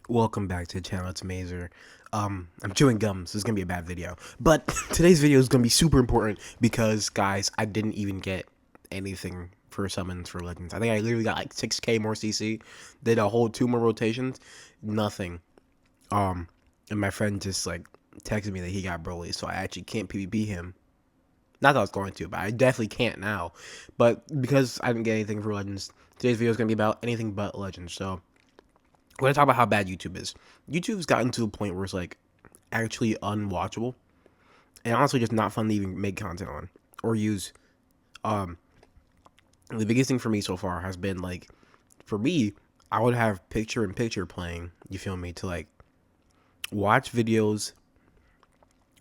Welcome back to the channel. It's Mazer. I'm chewing gum, so it's gonna be a bad video. But today's video is gonna be super important because, guys, I didn't even get anything for summons for Legends. I think I literally got like 6k more CC. Did a whole 2 more rotations, nothing. And my friend just like texted me that he got Broly, so I actually can't PvP him. Not that I was going to, but I definitely can't now. But because I didn't get anything for Legends, today's video is gonna be about anything but Legends. So we're gonna talk about how bad YouTube is. YouTube's gotten to a point where it's like actually unwatchable and honestly just not fun to even make content on or use. Um, the biggest thing for me so far has been like, for me, I would have picture in picture playing. You feel me? To like watch videos,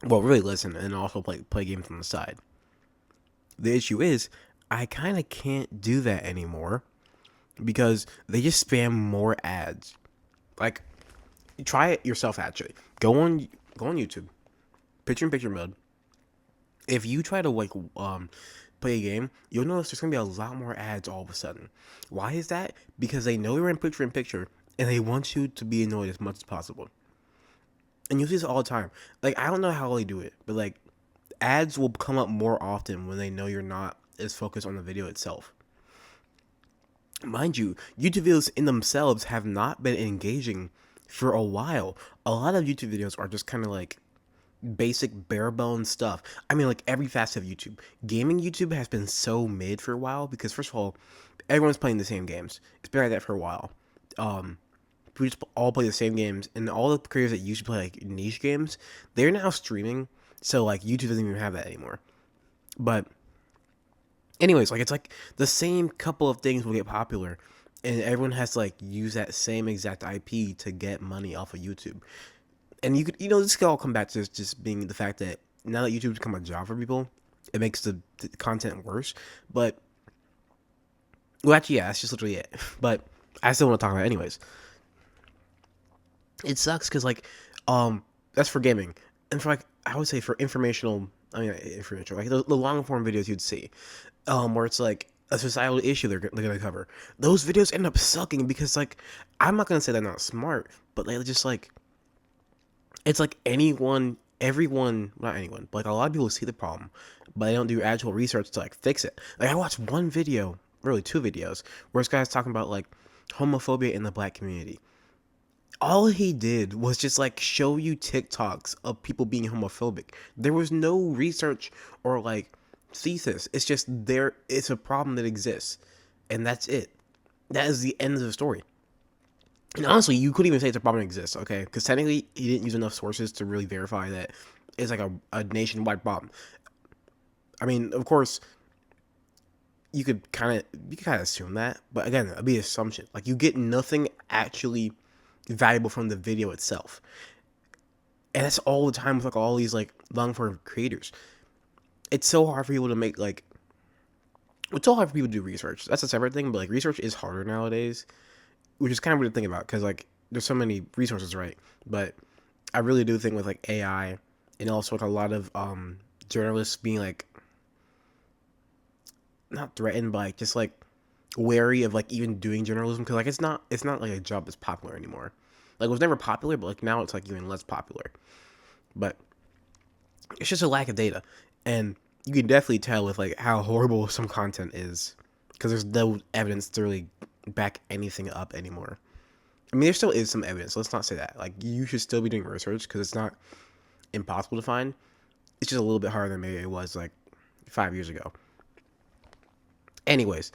well, really listen, and also play games on the side. The issue is, I kind of can't do that anymore because they just spam more ads. Like, try it yourself. Actually, go on YouTube, picture in picture mode. If you try to play a game, you'll notice there's gonna be a lot more ads all of a sudden. Why is that? Because they know you're in picture and they want you to be annoyed as much as possible. And you see this all the time. Like, I don't know how they do it, but like ads will come up more often when they know you're not as focused on the video itself. Mind you, YouTube videos in themselves have not been engaging for a while. A lot of YouTube videos are just kind of like basic bare bones stuff. I mean, like every facet of YouTube. Gaming YouTube has been so mid for a while because first of all, everyone's playing the same games. It's been like that for a while. We just all play the same games, and all the creators that used to play like niche games, they're now streaming. So like YouTube doesn't even have that anymore. But anyways, like it's like the same couple of things will get popular, and everyone has to like use that same exact IP to get money off of YouTube. And you could, this could all come back to just being the fact that now that YouTube's become a job for people, it makes the content worse. But well, actually, yeah, that's just literally it. But I still want to talk about it anyways. It sucks because that's for gaming, and for like I would say for informational. I mean, informational, like the long form videos you'd see, where it's like a societal issue they're gonna cover. Those videos end up sucking because like I'm not gonna say they're not smart, but they just like it's like everyone, not anyone, but like a lot of people see the problem, but they don't do actual research to like fix it. Like I watched one video, really 2 videos, where this guy's talking about like homophobia in the black community. All he did was just like show you TikToks of people being homophobic. There was no research or like thesis. It's just there. It's a problem that exists, and that's it. That is the end of the story. And honestly, you could even say it's a problem that exists, okay? Because technically, he didn't use enough sources to really verify that it's like a nationwide problem. I mean, of course, you could kind of assume that, but again, it'd be an assumption. Like you get nothing actually valuable from the video itself, and that's all the time with like all these like long form creators. It's so hard for people to make like it's so hard for people to do research. That's a separate thing, but like research is harder nowadays, which is kind of weird to think about because like there's so many resources, right? But I really do think with like AI and also like a lot of journalists being like not threatened, but like just like wary of like even doing journalism because like it's not like a job that's popular anymore. Like it was never popular, but like now it's like even less popular. But it's just a lack of data, and you can definitely tell with like how horrible some content is because there's no evidence to really back anything up anymore. I mean, there still is some evidence. Let's not say that. Like, you should still be doing research because it's not impossible to find. It's just a little bit harder than maybe it was like 5 years ago. Anyways,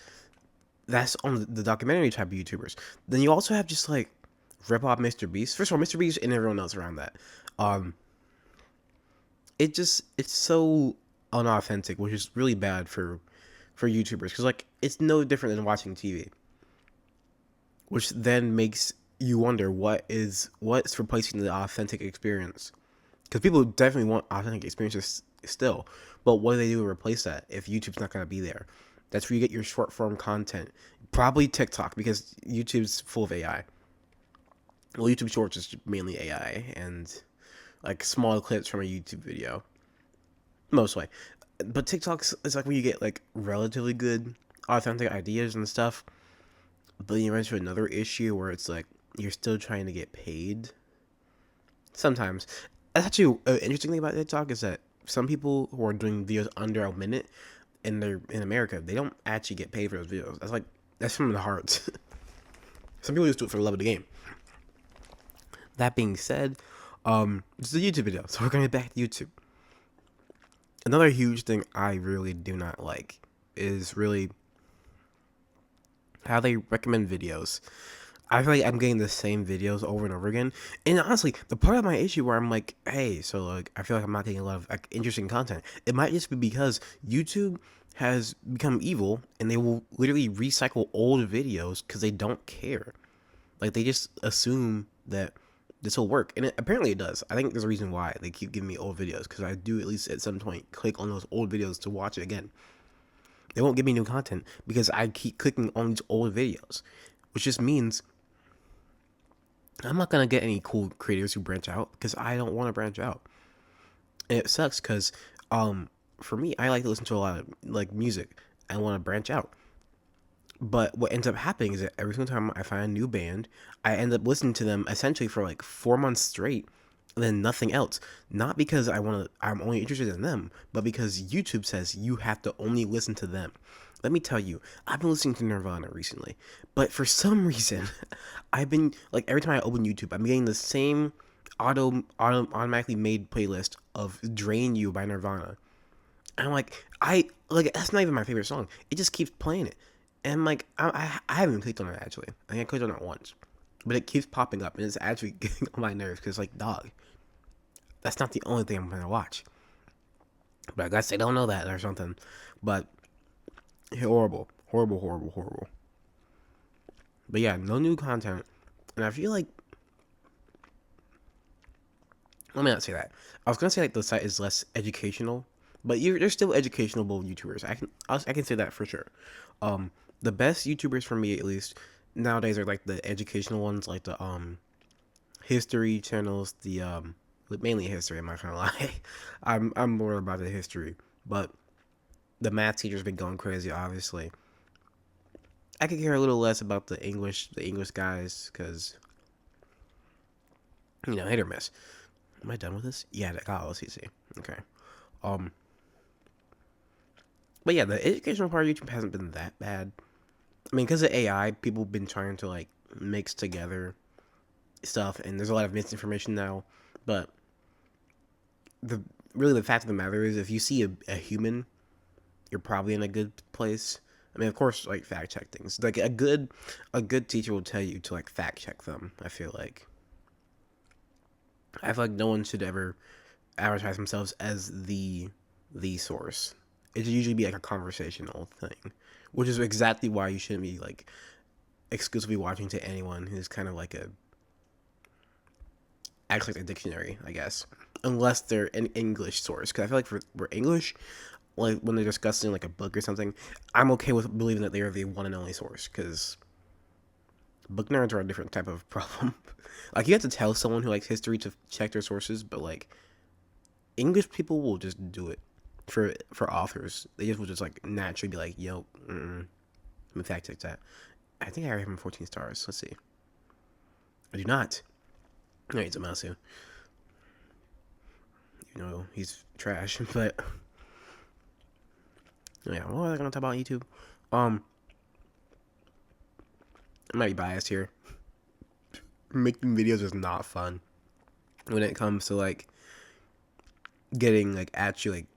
that's on the documentary type of YouTubers. Then you also have just like rip off Mr. Beast. First of all, Mr. Beast and everyone else around that. Um, it's so unauthentic, which is really bad for YouTubers because like it's no different than watching TV, which then makes you wonder what's replacing the authentic experience because people definitely want authentic experiences still, but what do they do to replace that if YouTube's not going to be there? That's where you get your short form content, probably TikTok because YouTube's full of AI. Well, YouTube Shorts is mainly AI and like small clips from a YouTube video mostly, but TikTok's is like where you get like relatively good authentic ideas and stuff. But you run into another issue where it's like you're still trying to get paid. Sometimes. That's actually an interesting thing about TikTok is that some people who are doing videos under a minute and they're in America, they don't actually get paid for those videos. That's from the heart. Some people just do it for the love of the game. That being said, this is a YouTube video, so we're gonna get back to YouTube. Another huge thing I really do not like is really how they recommend videos. I feel like I'm getting the same videos over and over again. And honestly, the part of my issue where I'm like, hey, so like I feel like I'm not getting a lot of like interesting content. It might just be because YouTube has become evil and they will literally recycle old videos because they don't care. Like they just assume that this will work, and apparently it does. I think there's a reason why they keep giving me old videos, because I do at least at some point click on those old videos to watch it again. They won't give me new content because I keep clicking on these old videos, which just means I'm not gonna get any cool creators who branch out because I don't want to branch out. And it sucks because for me, I like to listen to a lot of like music. I want to branch out. But what ends up happening is that every single time I find a new band, I end up listening to them essentially for like 4 months straight, and then nothing else. Not because I'm only interested in them, but because YouTube says you have to only listen to them. Let me tell you, I've been listening to Nirvana recently, but for some reason, I've been like every time I open YouTube, I'm getting the same automatically made playlist of "Drain You" by Nirvana. And I'm like, that's not even my favorite song. It just keeps playing it. And I'm like, I haven't clicked on it actually. I think I clicked on it once. But it keeps popping up and it's actually getting on my nerves because, like, dog, that's not the only thing I'm going to watch. But I guess they don't know that or something. But horrible. Horrible, horrible, horrible. But yeah, no new content. And I feel like, let me not say that. I was going to say, like, the site is less educational. But there's still educational YouTubers. I can say that for sure. The best YouTubers for me, at least nowadays, are like the educational ones, like the history channels. Mainly history. I'm not gonna lie. I'm more about the history, but the math teachers been going crazy. Obviously, I could care a little less about the English guys, because hit or miss. Am I done with this? Yeah, that was easy. Okay. Um. But yeah, the educational part of YouTube hasn't been that bad. I mean, because of AI, people have been trying to like mix together stuff, and there's a lot of misinformation now. But the fact of the matter is, if you see a human, you're probably in a good place. I mean, of course, like fact check things. Like a good teacher will tell you to like fact check them. I feel like no one should ever advertise themselves as the source. It should usually be like a conversational thing, which is exactly why you shouldn't be like exclusively watching to anyone who's kind of like acts like a dictionary, I guess, unless they're an English source. Because I feel like for English, like when they're discussing like a book or something, I'm okay with believing that they are the one and only source, because book nerds are a different type of problem. Like you have to tell someone who likes history to check their sources, but like English people will just do it for authors. They just will just like naturally be like, yo, let me fact check that. I think I have him 14 stars. Let's see. I do not. No, he's a Masu. He's trash. But yeah, what was I gonna talk about YouTube? I might be biased here. Making videos is not fun when it comes to like getting like actually like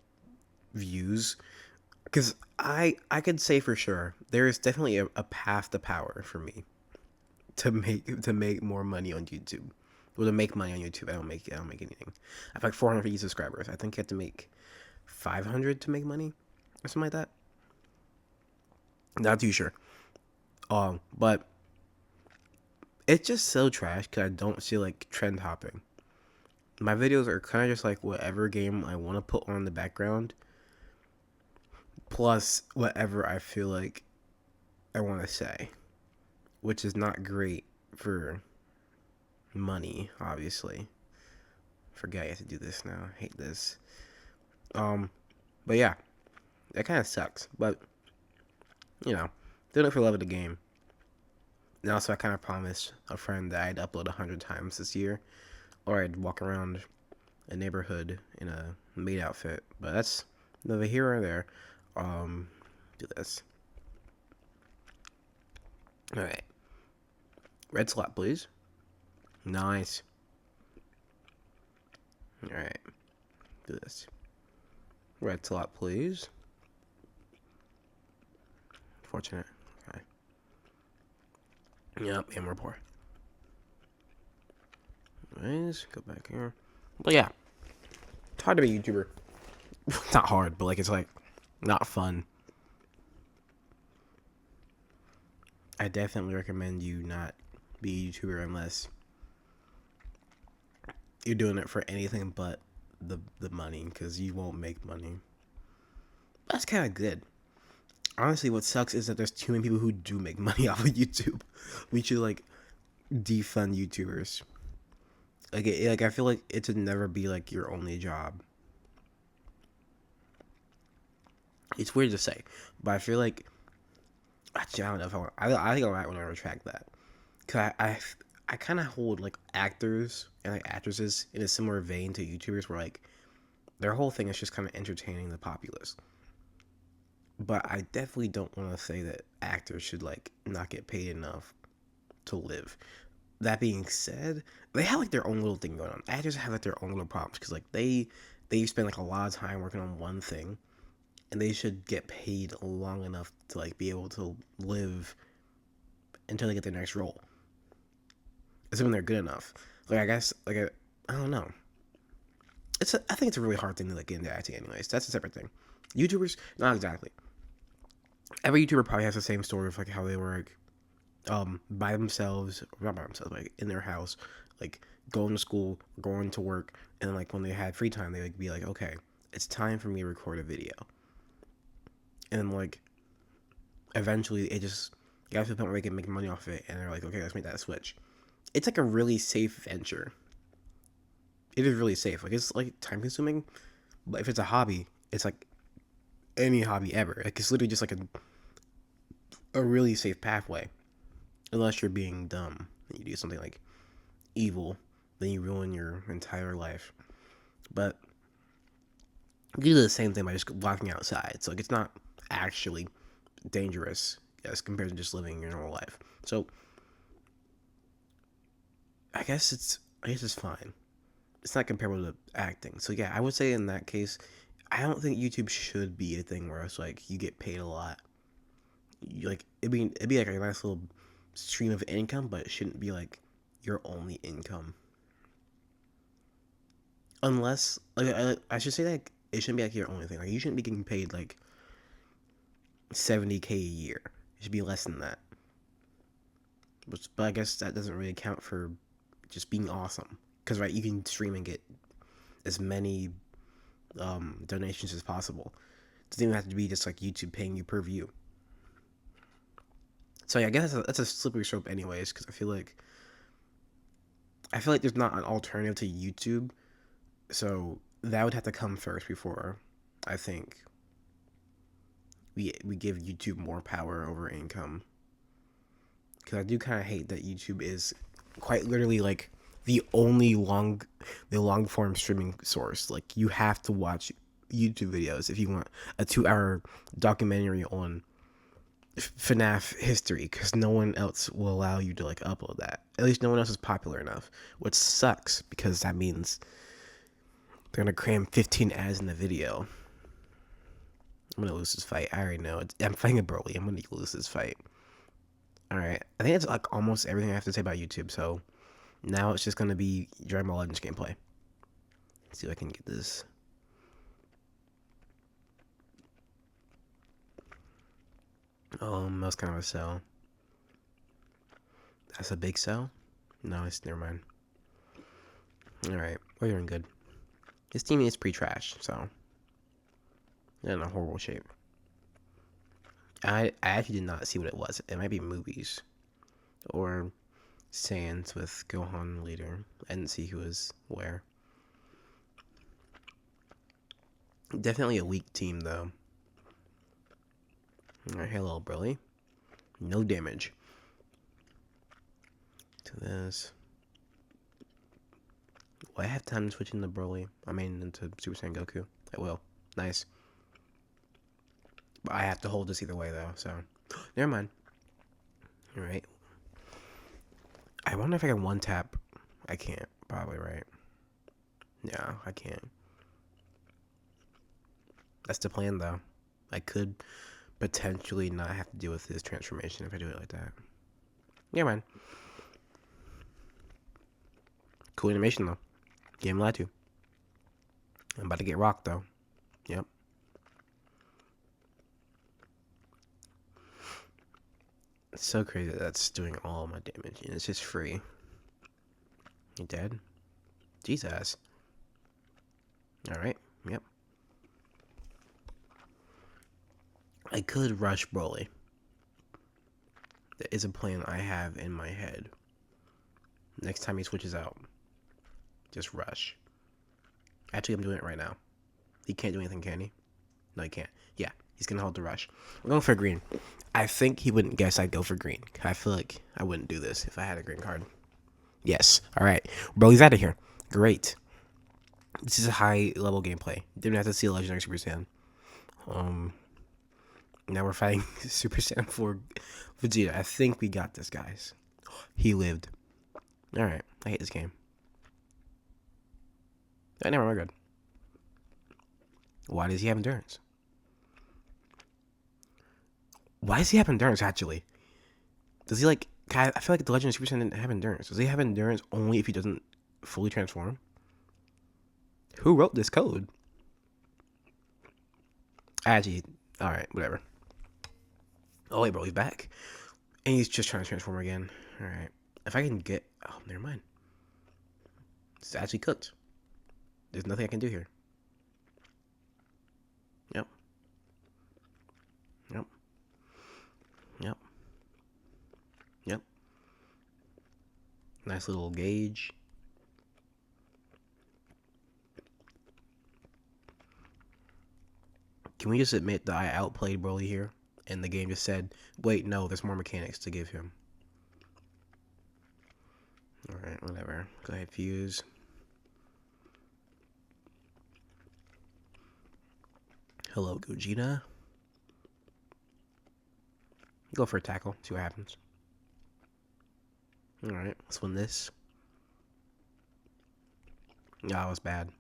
views, because I could say for sure there is definitely a path to power for me to make more money on YouTube. Well, to make money on YouTube, I don't make anything. I have like 450 subscribers. I think you have to make 500 to make money or something like that. Not too sure. But it's just so trash because I don't see like trend hopping. My videos are kind of just like whatever game I want to put on in the background, plus whatever I feel like I want to say, which is not great for money, obviously. Forget I have to do this now. I hate this. But yeah, that kind of sucks. But doing it for love of the game. And also, I kind of promised a friend that I'd upload 100 times this year, or I'd walk around a neighborhood in a maid outfit. But that's neither here or there. Do this. All right. Red slot, please. Nice. All right. Do this. Red slot, please. Fortunate. Okay. Yep, and we're poor. Anyways, go back here. But yeah, it's hard to be a YouTuber. It's not hard, but like it's like not fun. I definitely recommend you not be a YouTuber unless you're doing it for anything but the money, because you won't make money. That's kind of good. Honestly, what sucks is that there's too many people who do make money off of YouTube. We should like defund YouTubers. Like I feel like it should never be like your only job. It's weird to say, but I feel like actually I don't know if I think I might want to retract that. Cause I kind of hold like actors and like actresses in a similar vein to YouTubers, where like their whole thing is just kind of entertaining the populace. But I definitely don't want to say that actors should like not get paid enough to live. That being said, they have like their own little thing going on. Actors have like their own little problems because like they spend like a lot of time working on one thing, and they should get paid long enough to like be able to live until they get their next role, assuming they're good enough. Like I guess like I don't know. I think it's a really hard thing to like get into acting. Anyways, that's a separate thing. YouTubers, not exactly. Every YouTuber probably has the same story of like how they were like by themselves, not by themselves, like in their house, like going to school, going to work, and like when they had free time, they would be like, okay, it's time for me to record a video, and like eventually it just got to the point where they can make money off it, and they're like, okay, let's make that switch. It's like a really safe venture. It is really safe. Like it's like time consuming, but if it's a hobby, it's like any hobby ever. Like it's literally just like a really safe pathway. Unless you're being dumb and you do something like evil, then you ruin your entire life. But you do the same thing by just walking outside. So like it's not actually dangerous as compared to just living your normal life. So I guess it's fine. It's not comparable to acting. So yeah, I would say in that case, I don't think YouTube should be a thing where it's like you get paid a lot. Like it'd be like a nice little stream of income, but it shouldn't be like your only income. Unless like I should say that it shouldn't be like your only thing. Like you shouldn't be getting paid like 70K a year. It should be less than that. But I guess that doesn't really count for just being awesome. Because right, you can stream and get as many donations as possible. It doesn't even have to be just like YouTube paying you per view. So yeah, I guess that's a slippery slope, anyways. Because I feel like there's not an alternative to YouTube, so that would have to come first before I think we give YouTube more power over income. Because I do kind of hate that YouTube is quite literally like the long form streaming source. Like you have to watch YouTube videos if you want a 2 hour documentary on FNAF history, because no one else will allow you to like upload that. At least no one else is popular enough, which sucks because that means they're gonna cram 15 ads in the video. I'm gonna lose this fight. I already know it. I'm fighting a Broly. I'm gonna lose this fight. All right, I think that's like almost everything I have to say about YouTube. So now it's just gonna be Dragon Ball Legends gameplay. Let's see if I can get this. That's kind of a cell. That's a big cell? No, it's never mind. Alright, we're doing good. This team is pretty trash, so they're in a horrible shape. I actually did not see what it was. It might be movies. Or Saiyans with Gohan later. I didn't see who was where. Definitely a weak team though. Alright, hello Broly. No damage. to this. Will I have time to switch into Broly? I mean, into Super Saiyan Goku. I will. Nice. But I have to hold this either way, though, so. Never mind. Alright. I wonder if I can one-tap. I can't. Probably, right? Yeah, I can't. That's the plan, though. I could potentially not have to deal with this transformation if I do it like that. Yeah, man. Cool animation, though. Game lied to. I'm about to get rocked, though. Yep. It's so crazy that that's doing all my damage, and it's just free. You dead? Jesus. Alright, yep. I could rush Broly. That is a plan I have in my head. Next time he switches out, just rush. Actually, I'm doing it right now. He can't do anything, can he? No, he can't. Yeah, he's gonna hold the rush. I'm going for green. I think he wouldn't guess I'd go for green. I feel like I wouldn't do this if I had a green card. Yes. Alright. Broly's out of here. Great. This is a high level gameplay. Didn't have to see a legendary Super Saiyan. Now we're fighting Super Saiyan 4 Vegeta. I think we got this, guys. He lived. Alright. I hate this game. Oh, never mind, we're good. Why does he have endurance? Why does he have endurance, actually? Does he, like... I feel like the legendary Super Saiyan didn't have endurance. Does he have endurance only if he doesn't fully transform? Who wrote this code? Actually, alright, whatever. Oh, wait, bro, he's back. And he's just trying to transform again. Alright. If I can get... Oh, never mind. It's actually cooked. There's nothing I can do here. Yep. Yep. Yep. Yep. Nice little gauge. Can we just admit that I outplayed Broly here? And the game just said, wait, no, there's more mechanics to give him. Alright, whatever. Go ahead, fuse. Hello, Gogeta. Go for a tackle, see what happens. Alright, let's win this. No, that was bad.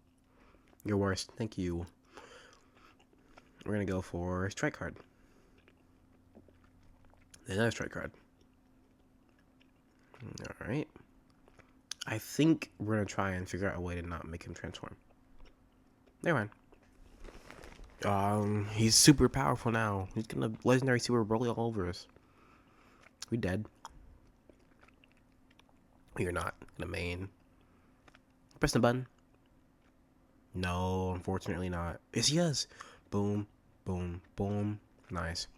You're worst. Thank you. We're gonna go for a strike card. Another strike card. Alright. I think we're gonna try and figure out a way to not make him transform. Never mind. He's super powerful now. He's gonna legendary Super Broly all over us. We dead. You're not. Gonna main. Press the button. No, unfortunately not. Yes, he is. Boom, boom, boom. Nice.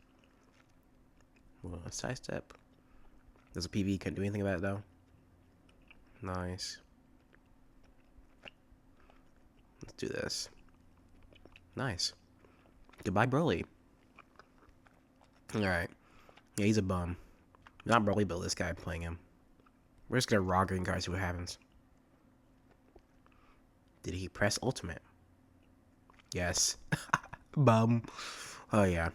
Well, a side step. There's a PV, can't do anything about it though. Nice. Let's do this. Nice. Goodbye, Broly. Alright. Yeah, he's a bum. Not Broly, but this guy playing him. We're just gonna raw green guard, see what happens. Did he press ultimate? Yes. Bum. Oh, yeah.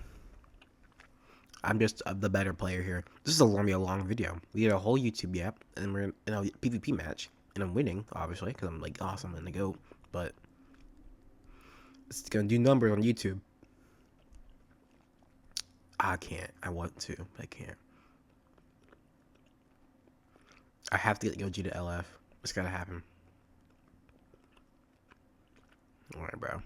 I'm just the better player here. This is gonna be a long video. We did a whole YouTube yap, and we're in a PvP match, and I'm winning, obviously, because I'm like awesome and the GOAT. But it's gonna do numbers on YouTube. I can't. I want to, but I can't. I have to get Gogeta LF. It's gotta happen. Alright, bro.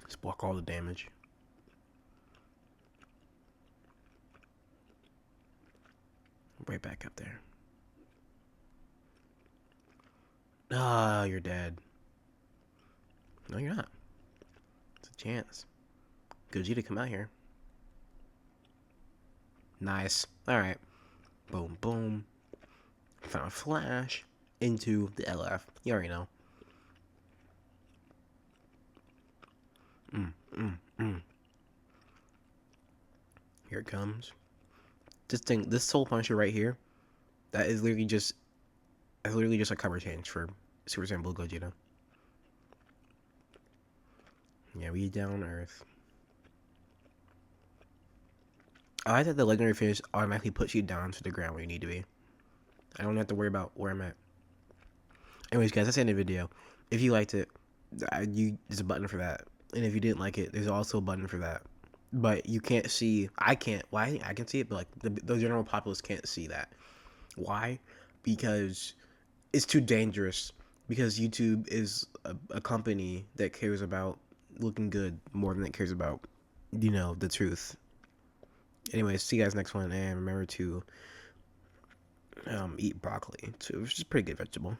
Just block all the damage. Right back up there. Ah, you're dead. No, you're not. It's a chance. Gogeta, come out here. Nice. Alright. Boom, boom. Found a flash into the LF. You already know. Here it comes. this soul puncher right here, that is literally just a cover change for Super Saiyan Blue Gogeta. Yeah, we down Earth. I like that the legendary finish automatically puts you down to the ground where you need to be. I don't have to worry about where I'm at. Anyways, guys, that's the end of the video. If you liked it, there's a button for that, and if you didn't like it, there's also a button for that. But you can't see. I can't. Why? I can see it, but like the general populace can't see that. Why? Because it's too dangerous. Because YouTube is a company that cares about looking good more than it cares about, the truth. Anyways, see you guys next one, and remember to eat broccoli too, which is a pretty good vegetable.